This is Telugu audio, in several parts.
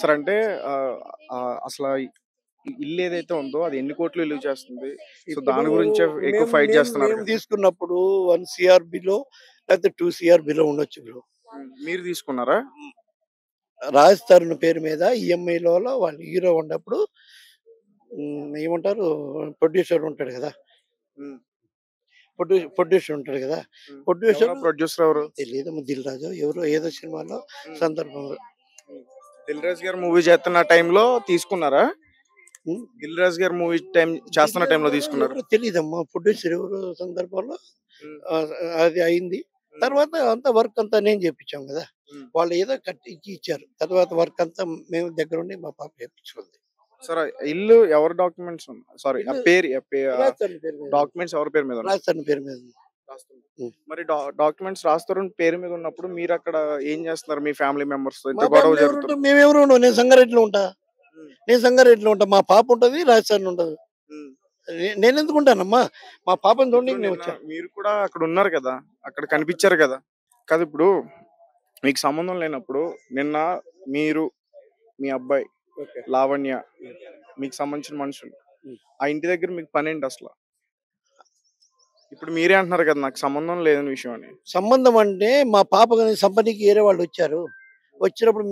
సరే అంటే ఆహ్, అసల ఇల్లు ఏదైతే ఉందో అది ఎన్ని కోట్లు విలువ చేస్తుంది? సో, ఇప్పుడు దాని గురించే ఎక్కువ మేము ఫైట్ మేము చేస్తున్నారు మేము కదా! తీసుకున్నప్పుడు 1 సీఆర్ బిలో లేకపోతే 2 సీఆర్ బిలో ఉండొచ్చు బ్రో. మీరు తీసుకున్నారా? రాజ్ తరుణ్ పేరు మీద ఈఎంఐలో వాళ్ళు హీరో ఉన్నప్పుడు ఏమంటారు, ప్రొడ్యూసర్ ఉంటాడు కదా, హ్మ్. ప్రొడ్యూసర్ ఉంటాడు కదా, హ్మ్. ప్రొడ్యూసర్ ఎవరు ప్రొడ్యూసర్ ఎవరు? తెలియదు, దిల్ రాజు ఎవరో ఏదో సినిమాలో హ్మ్. సందర్భంలో. హ్మ్. 'దిల్ రాజు' గారు మూవీ చేస్తున్న టైంలో తీసుకున్నారా? ఉమ్, 'దిల్ రాజు' గారు మూవీ చేస్తున్న టైంలో తీసుకున్నారా? ఎవరో తెలియదమ్మా, ప్రొడ్యూసర్ ఎవరో సందర్భంలో హ్మ్. ఆ, అది అయింది. హ్మ్. తర్వాత అంతా వర్క్ అంతా నేను చేపించాం కదా, హ్మ్. వాళ్ళు ఏదో కట్టి ఇచ్చారు. తర్వాత వర్క్ అంతా మేము దగ్గరుండి మా పాప చేపించుకుంది. సరే ఇల్లు ఎవరి డాక్యుమెంట్స్ ఉన్నాయి? సారీ ఆ ఇల్లు పేరు రాజ్ తరుణ్ పేరు మీద ఉంది. డాక్యుమెంట్స్ ఎవరి పేరు మీద ఉన్నాయి? రాజ్ తరుణ్ పేరు మీద ఉంది. రాస్తున్నారు. ఉమ్. మరి డాక్యుమెంట్స్ రాస్తారు పేరు మీద ఉన్నప్పుడు మీరక్కడ ఏం చేస్తున్నారు? మీ ఫ్యామిలీ మెంబర్స్‌తో మా ఇంత గొడవ ఫ్యామిలీ ఎవరు జరుగుతుంది. ఉంటాం, మేమెవరు ఉండం, నేను సంగారెడ్డిలో ఉంటా. హ్మ్. నేను సంగారెడ్డిలో ఉంటా, మా పాప ఉంటది, రాజ్ తరుణ్ ఉంటది. హ్మ్. నేను ఎందుకు ఉంటానమ్మా, మా పాపని ఇప్పుడు చూడడానికి నేను నిన్న వచ్చా. మీరు కూడా అక్కడ ఉన్నారు కదా! అక్కడ కనిపించారు కదా! కాదు ఇప్పుడు మీకు సంబంధం లేనప్పుడు నిన్న మీరు, మీ అబ్బాయి, ఓకే. లావణ్య మీకు సంబంధించిన మనుషులు. ఉమ్. ఆ ఇంటి దగ్గర మీకు పనేంటి అసల? ఇప్పుడు మీరే అంటున్నారు కదా! నాకు సంబంధం లేని విషయం అని. సంబంధం అంటే మా పాప సంపనికి వేరే వాళ్ళు వచ్చారు. వచ్చినప్పుడు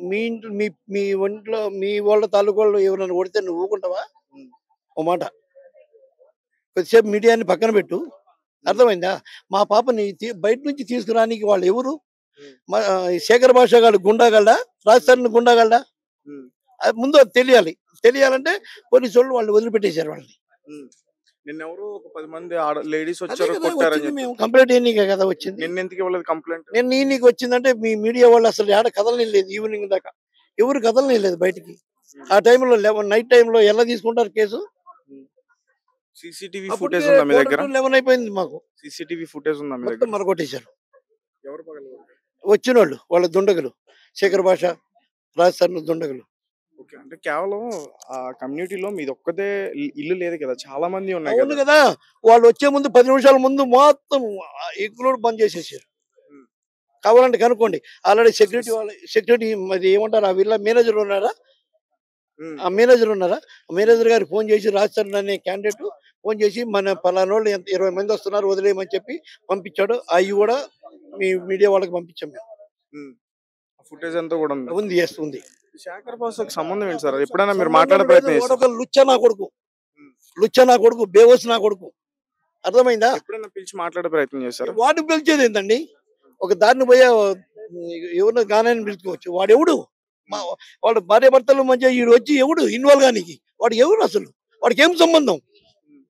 మీ ఇంట్లో మీ ఒంట్లో మీ వాళ్ళ తాలూకు వాళ్ళు ఎవరైనా కొడితే నువ్వు ఊరుకుంటావా? హ్మ్. ఓ మాట, కొద్దిసేపు మీడియాని పక్కన పెట్టు. అర్థమైందా? మా పాపని బయట నుంచి తీసుకురానికి వాళ్ళు ఎవరు? హ్మ్. ఈ శేఖర్ భాష గారు గుండాగల్డా, రాజస్థాన్ గుండాగల్డా? హ్మ్. అది ముందు అది తెలియాలి. తెలియాలంటే పోలీసోళ్ళు వాళ్ళు వదిలిపెట్టేశారు వాళ్ళని. హ్మ్. నిన్నెవరో ఒక 10 మంది లేడీస్ అదే వచ్చారు కదా కొట్టారని వచ్చింది, చెప్పి. మేము కంప్లైంట్ ఇయ్యనీకే కదా వచ్చింది. నిన్నెందుకు ఇవ్వలేదు కంప్లెయింట్? నేను నీకు వచ్చిందంటే మీ మీడియా వాళ్ళు అసలు ఏడ కదలలేదు ఈవినింగ్ దాకా. ఎవరు కదలలేదు బయటికి. ఆ టైంలో నైట్ టైంలో ఎలా తీసుకుంటారు కేసు? హ్మ్. సీసీటీవీ అప్పటికే ఫుటేజ్ ఉందా మీ దగ్గర? 11 అయిపోయింది మాకు. సీసీటీవీ ఫుటేజ్ ఉందా మీ మొత్తం దగ్గర? మరగొట్టేశారు ఎవరు పగలగొట్టారు? వచ్చినోళ్ళు, వాళ్ళ దుండగులు. శేఖర్ భాష, రాజస్థాన్ దుండగులు. ఓకే. అంటే కేవలం ఆ కమ్యూనిటీలో మీదొక్కదే ఇల్లు లేదు కదా! చాలా మంది ఉన్నాయి అవును కదా! కదా, వాళ్ళు వచ్చే ముందు 10 నిమిషాల ముందు మొత్తం ఎగ్గులోడు బంద్ చేసేసారు. హ్మ్. కావాలంటే కనుక్కోండి. ఆల్రెడీ సెక్యూరిటీ మరి ఏమంటారు, ఆ విల్లా మేనేజర్ ఉన్నారా? హ్మ్. ఆ మేనేజర్ ఉన్నారా? మేనేజర్ గారికి ఫోన్ చేసి రాజస్థాన్ అనే క్యాండిడేట్ ఫోన్ చేసి మన పలానోళ్ళు 20 మంది వస్తున్నారు వదిలేయమని చెప్పి పంపించాడు. అవి కూడా మీ మీడియా వాళ్ళకి పంపించాం మేము. హ్మ్. ఆ ఫుటేజ్ అంతా కూడా ఉంది. ఉంది, ఎస్ ఉంది. శేఖర్ భాషకి సంబంధం ఏంటి సార్? ఎప్పుడైనా మీరు సంబంధం మాట్లాడే లేదు, ప్రయత్నం చేసారా? వాడొక లుచ్చ నా కొడుకు, హ్మ్. లుచ్చ నా కొడుకు, బేవస్ నా కొడుకు. అర్థమైందా? ఎప్పుడైనా పిలిచి మాట్లాడే ప్రయత్నం చేసారా? వాడిని పిలిచేది ఏంటండి? ఒక దారిని పోయే ఎవరిని గానని పిలుచుకోవచ్చు. వాడెవడు? మా వాడు భార్య భర్తల మధ్య ఈడు వచ్చి ఎవడు ఇన్వాల్వ్ గానికి? వాడు ఎవడు అసలు? వాడికి ఏం సంబంధం? హ్మ్.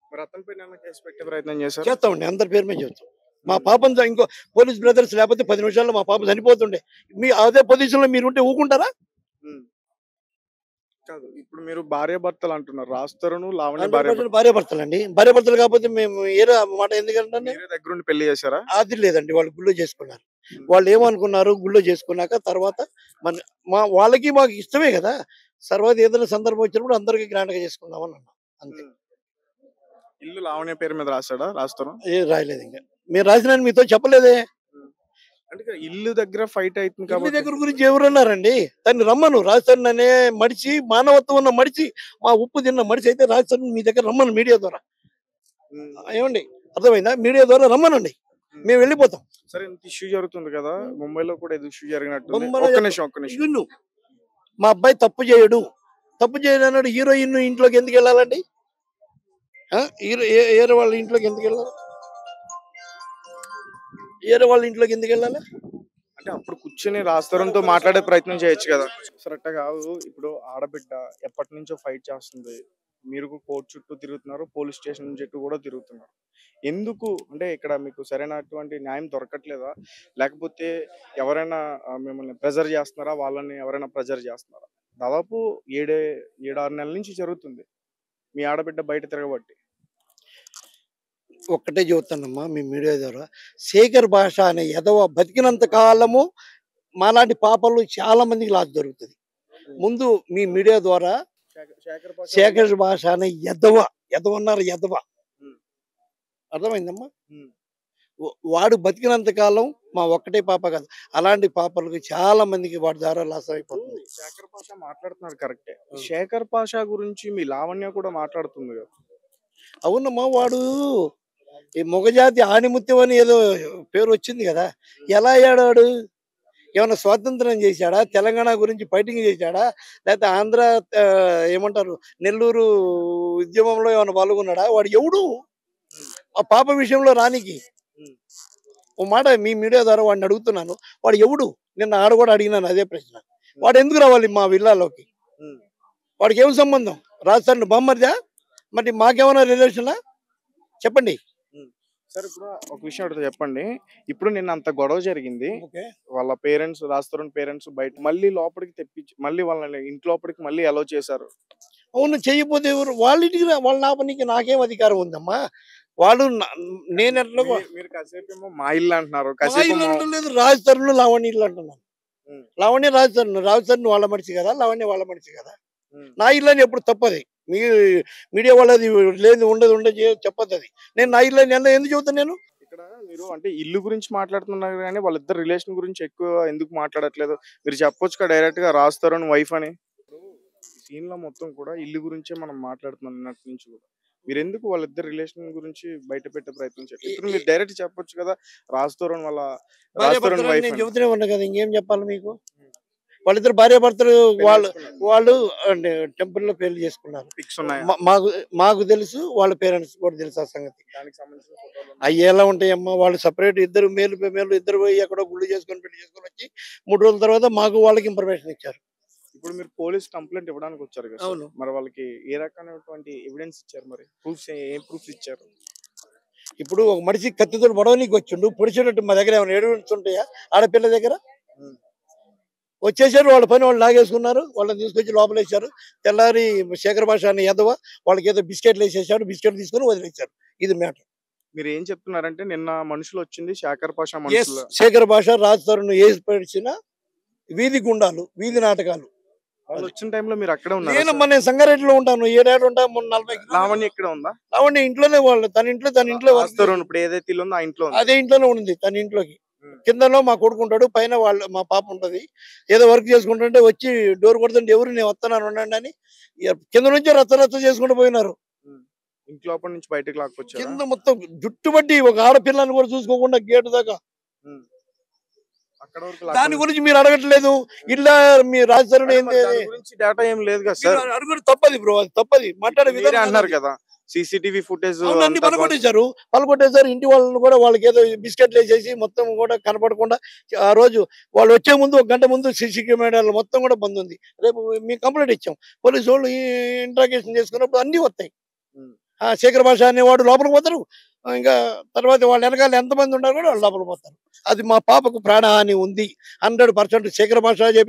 మరి అతనిపైన ఏమైనా కేసు పెట్టే ప్రయత్నం చేసారా? చేస్తామండి, అందరి పేరు మీద చేస్తాం. మా హ్మ్. పాపను ఇంకో పోలీస్ బ్రదర్స్ లేకపోతే 10 నిమిషాల్లో మా పాప చనిపోతుండే. మీ అదే పొజిషన్‌లో మీరుంటే ఊకుంటారా? హ్మ్. కాదు. ఇప్పుడు మీరు భార్యాభర్తలు అంటున్నారు. రాజ్ తరుణ్, లావణ్య 100% భార్యాభర్తలండి. భార్యాభర్తలు కాకపోతే మేము ఏదో మాట ఎందుకంటే మీరే దగ్గరుండి పెళ్లి చేసారా? అది లేదండి. వాళ్ళు గుళ్ళో చేసుకున్నారు. హ్మ్. వాళ్ళు ఏమనుకున్నారు, గుళ్ళో చేసుకున్నాక తర్వాత మన వాళ్ళకి మాకు ఇష్టమే కదా! తర్వాత ఏదైనా సందర్భం వచ్చినప్పుడు అందరికి గ్రాండ్‌గా చేసుకుందాం అని అన్నాం. అంతే. హ్మ్. ఇల్లు లావణ్య పేరు మీద రాసాడా రాజ్ తరుణ్? ఏం రాయలేదు ఇంక. మేము రాసినని మీతో చెప్పలేదే. హ్మ్. అంటే ఇల్లు దగ్గర ఫైట్ అయితుంది ఇల్లు కాబట్టి దగ్గర గురించి ఎవరన్నారండి? దాన్ని రమ్మను. రాజస్థాన్ అనే మడిచి, మానవత్వం ఉన్న మడిచి, మా ఉప్పు తిన్న మడిచి అయితే రాజస్థాన్ మీ దగ్గర రమ్మను మీడియా ద్వారా. హ్మ్. ఏమండి? అర్థమైందా? మీడియా ద్వారా రమ్మనండి. హ్మ్. మేము వెళ్ళిపోతాం. సరే ఇంత ఇష్యూ జరుగుతుంది కదా! ముంబైలో కూడా ఏదో ఇష్యూ జరిగినట్టుంది. బొమ్మలో ఒక్క చెప్తా. నిమిషం, ఒక్క నిమిషం. విను. మా అబ్బాయి తప్పు చేయడు. తప్పు చేయడన్నాడు, హీరోయిన్ ఇంట్లోకి ఎందుకు వెళ్ళాలండి? హీరో ఏరే వాళ్ళ ఇంట్లోకి ఎందుకు వెళ్ళాలి? ఏరే వాళ్ళ ఇంట్లోకి ఎందుకు వెళ్ళాలి? అంటే అప్పుడు కూర్చొని రాజ్ తరుణ్‌తో మాట్లాడే ప్రయత్నం చేయొచ్చు కదా! సరే అట్టా కాదు. ఇప్పుడు ఆడబిడ్డ ఎప్పటినుంచో ఫైట్ చేస్తుంది. మీరు కోర్ట్ చుట్టూ తిరుగుతున్నారు. పోలీస్ స్టేషన్ చుట్టూ కూడా తిరుగుతున్నారు. ఎందుకు అంటే ఇక్కడ మీకు సరైనటువంటి న్యాయం దొరకట్లేదా? లేకపోతే ఎవరైనా మిమ్మల్ని ప్రెషర్ చేస్తున్నారా? వాళ్ళని ఎవరైనా ప్రెషర్ చేస్తున్నారా? దాదాపు 7, 6 నెలల నుంచి జరుగుతుంది. మీ ఆడబిడ్డ బయట తిరగబట్టి. ఒక్కటే చెబుతానమ్మా మీ మీడియా ద్వారా, శేఖర్ భాష అనే ఎదవ బతికినంత కాలము మాలాంటి పాపలు చాలా మందికి లాస్ జరుగుతుంది. ముందు మీ మీడియా ద్వారా శేఖర్ భాష వల్ల శేఖర్ భాష అనే ఎదవ, ఎదవన్నారు ఎదవ. హ్మ్. అర్థమైందమ్మా? హ్మ్. వాడు బతికినంత కాలం మా ఒక్కటే పాప కాదు, అలాంటి పాపలకు చాలా మందికి వాడి ద్వారా లాస్ అయిపోతుంది. శేఖర్ పాషా మాట్లాడుతున్నారు కరెక్టే. శేఖర్ పాషా గురించి మీ లావణ్య కూడా మాట్లాడుతుంది కదా. అవునమ్మా, వాడు ఈ మొగజాతి ఆణిముత్యం అని ఏదో పేరు వచ్చింది కదా, ఎలా అయ్యాడు వాడు? ఏమైనా స్వాతంత్రం చేశాడా? తెలంగాణ గురించి ఫైటింగ్ చేశాడా? లేకపోతే ఆంధ్ర ఆ, ఏమంటారు, నెల్లూరు ఉద్యమంలో ఏమైనా పాల్గొన్నాడా? వాడు ఎవడు ఆ పాప విషయంలో రానికి? ఓ మాట మీ మీడియా ద్వారా వాడిని అడుగుతున్నాను, వాడు ఎవడు? నిన్న ఆడ కూడా అడిగినాను అదే ప్రశ్న. వాడు ఎందుకు రావాలి మా విల్లాలోకి? వాడికి ఏం సంబంధం? రాజస్థాన్ బొమ్మర్దా? మరి మాకేమైనా రిలేషనా? చెప్పండి. సార్ ఇప్పుడు ఒక విషయం అడుగుతా చెప్పండి. ఇప్పుడు నిన్న అంత గొడవ జరిగింది. ఓకే. వాళ్ళ పేరెంట్స్ రాజ్ పేరెంట్స్ బయట మళ్ళీ లోపలికి తెప్పించి మళ్ళీ వాళ్ళని ఇంటి లోపలికి మళ్ళీ అలౌ చేశారు. అవును, చెయ్యపోతే ఎవరు? వాళ్ళ ఇంటికి వాళ్ళ నాపనికి నాకేం అధికారం ఉందమ్మా? వాళ్ళు నేను ఎట్లా మీరు కాసేపు ఏమో మా ఇల్లు అంటున్నారు, మా కాసేపు ఇల్లు అంటలేదు, రాజస్థాన్ లావణ్య ఇల్లు అంటున్నాను. లావణ్య రాజస్థాన్ వాళ్ళ మనిషి కదా, లావణ్య వాళ్ళ మనిషి కదా. నా ఇల్లు అని ఎప్పుడు తప్పది. మీ మీడియా వాళ్ళది లేదు, ఉండదు చెప్పదు అది. నేను నా ఇల్లు అని ఎందుకు చెబుతాను నేను? ఇక్కడ మీరు అంటే ఇల్లు గురించి మాట్లాడుతున్నారు కానీ వాళ్ళిద్దరు రిలేషన్ గురించి ఎక్కువ ఎందుకు మాట్లాడట్లేదు? మీరు చెప్పొచ్చు కదా డైరెక్ట్ గా రాజ్ వైఫ్ అని. సీన్ లో మొత్తం కూడా ఇల్లు గురించే మనం మాట్లాడుతున్నాం నిన్నటి నుంచి కూడా. మీరు ఎందుకు వాళ్ళిద్దరు రిలేషన్ గురించి బయట పెట్టే ప్రయత్నం చేయలేదు? ఇప్పుడు మీరు డైరెక్ట్ చెప్పొచ్చు కదా రాజ్ వాళ్ళ వైఫ్ నేను చెబుతూనే ఉన్నా కదా, ఇంకేం చెప్పాలి మీకు? వాళ్ళిద్దరు భార్యాభర్తలు వాళ్ళు అంటే టెంపుల్లో పెళ్లి చేసుకున్నారు. పిక్స్ ఉన్నాయి. మాకు తెలుసు, వాళ్ళ పేరెంట్స్ కూడా తెలుసు ఆ సంగతి. దానికి సంబంధించిన అవి ఎలా ఉంటాయమ్మా? వాళ్ళు సపరేట్ ఇద్దరు మేలు ఇద్దరు పోయి ఎక్కడో గుళ్ళు చేసుకొని పెళ్లి చేసుకొని వచ్చి 3 రోజుల తర్వాత మాకు వాళ్ళకి ఇన్ఫర్మేషన్ ఇచ్చారు. ఇప్పుడు మీరు పోలీస్ కంప్లైంట్ ఇవ్వడానికి వచ్చారు కదా. అవును. మరి వాళ్ళకి ఏ రకమైనటువంటి ఎవిడెన్స్ ఇచ్చారు? మరి ప్రూఫ్స్ ఏం ప్రూఫ్స్ ఇచ్చారు? ఇప్పుడు ఒక మనిషి కత్తితో పొడవనీకి వచ్చిండు, పొడిచేటట్టు మా దగ్గర ఏమైనా ఎవిడెన్స్ ఉంటాయా? ఆడపిల్ల దగ్గర వచ్చేసారు, వాళ్ళ పని వాళ్ళు లాగేసుకున్నారు, వాళ్ళని తీసుకొచ్చి లోపలేసారు. తెల్లారి శేఖర్ భాష అని ఎదవ వాళ్ళకి ఏదో బిస్కెట్లు వేసేసాడు, బిస్కెట్ తీసుకొని వదిలేశారు. ఇది మ్యాటర్. మీరు ఏం చెప్తున్నారంటే నిన్న మనుషులు వచ్చింది శేఖర్ పాషా మనుషులు. శేఖర్ భాష రాజ్ ఏర్పరిచిన వీధి గుండాలు, వీధి నాటకాలు. వాళ్ళు వచ్చిన టైంలో మీరు అక్కడే ఉన్నారు? నేను సంగారెడ్డిలో ఉంటాను, 7 ఉంటా. 40 లావణ్య ఇక్కడ ఉందా? లావణ్య ఇంట్లోనే, వాళ్ళు తన ఇంట్లో ఇప్పుడు ఏదైతే ఇల్లు ఉందో ఆ ఇంట్లో అదే ఇంట్లోనే ఉంది. తన ఇంట్లోకి కిందలో మా కొడుకుంటాడు, పైన వాళ్ళు మా పాప ఉంటది. ఏదో వర్క్ చేసుకుంటుంటే వచ్చి డోర్ కొడుతుంటే ఎవరు నేను వస్తున్నాను ఉండండి అని కింద నుంచి రచ్చ చేసుకుంటూ పోయినారు. ఇంట్లో నుంచి బయటకు లాక్కొచ్చారు. కింద మొత్తం జుట్టుబట్టి ఒక ఆడపిల్లని కూడా చూసుకోకుండా గేటు దాకా. దాని గురించి మీరు అడగట్లేదు. ఇలా మీ రాజధాని డేటా ఏం లేదు కదా సార్. అడుగుడు తప్పది బ్రో, అది తప్పది. మాట్లాడే విధానం అన్నారు కదా సీసీటీవీ ఫుటేజ్ అన్ని పలకొట్టేశారు. ఇంటి వాళ్ళని కూడా వాళ్ళకి ఏదో బిస్కెట్లు వేసేసి మొత్తం కూడా కనపడకుండా. ఆ రోజు వాళ్ళు వచ్చే ముందు 1 గంట ముందు సీసీ కెమెరాలు మొత్తం కూడా బంద్ ఉంది. రేపు మేము కంప్లైంట్ ఇచ్చాం, పోలీసు వాళ్ళు ఇంట్రాగేషన్ చేసుకున్నప్పుడు అన్ని వస్తాయి. శేఖర్ భాష అనేవాడు లోపలికి పోతారు, ఇంకా తర్వాత వాళ్ళ వెనకాల ఎంతమంది ఉన్నారు కూడా వాళ్ళు లోపలికి పోతారు. అది మా పాపకు ప్రాణహాని ఉంది. 100% శేఖర్ భాష